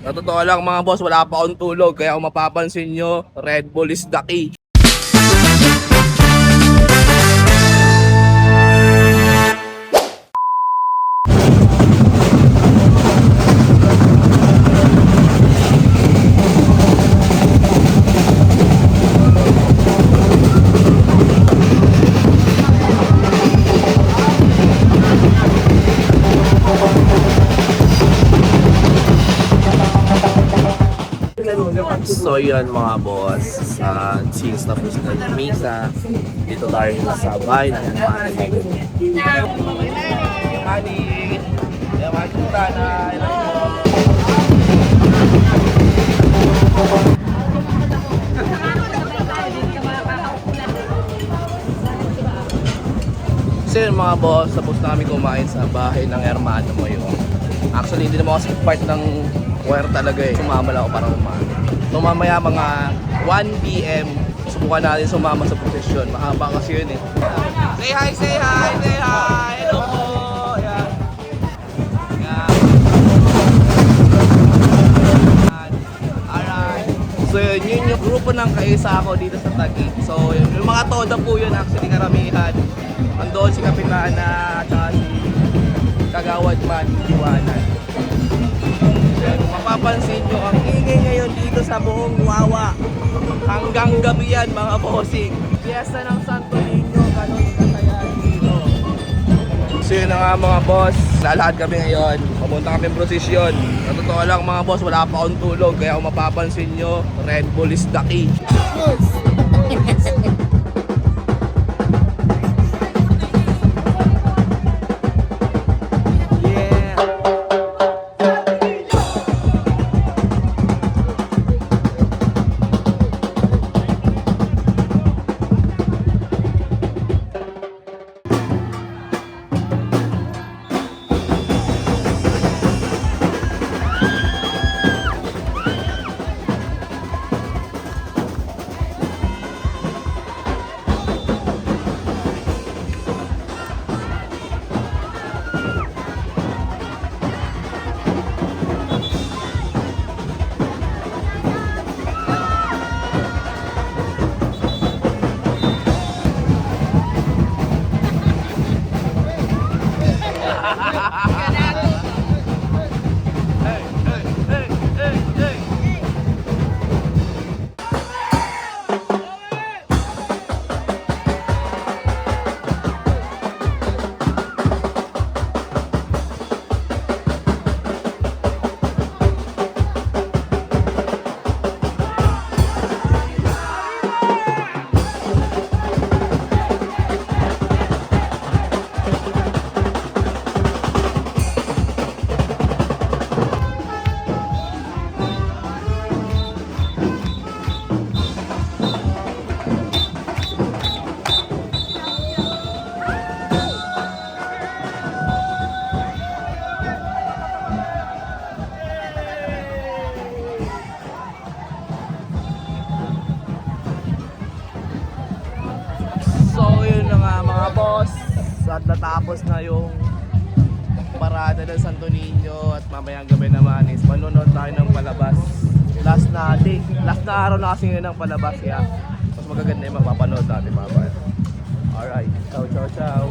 Sa totoo lang mga boss, wala pa akong tulog. Kaya kung mapapansin nyo, Red Bull is the key. So yun mga boss, since tapos na yung misa, dito tayo sa bahay ng Yamani, Tanay. So yun mga boss, tapos na kami kumain sa bahay ng hermano mo yun. Actually hindi naman ako part ng wire talaga eh. Sumama lang ako para kumain. So mamaya mga 1 PM, subukan natin sumama sa prosesyon. Mahaba kasi yun eh. Say hi, say hi, say hi! Hello po! Ayan. Ayan. Alright. So yun yung grupo ng kaisa ako dito sa Taguig. So yung mga toda po yun actually karamihan. Andoon si Kapitana at si Kagawad Man, Iwanan. Kung mapapansin nyo, ang ingay ngayon dito sa buong Wawa. Hanggang gabi yan mga bossing. Fiesta ng Santo Niño, ganun kasayahan dito. So yun na nga mga boss, lalakad kami ngayon. Papunta kami prosesyon. Sa totoo lang mga boss, wala pa akong tulog. Kaya kung mapapansin nyo, Red Bull is the key. At natapos na yung parada ng Santo Niño at mamayang gabi naman is manonood tayo ng palabas. Last na araw na kasi ngayon ng palabas kaya mas magaganda yung mapapanood natin mamaya. Alright, ciao ciao ciao.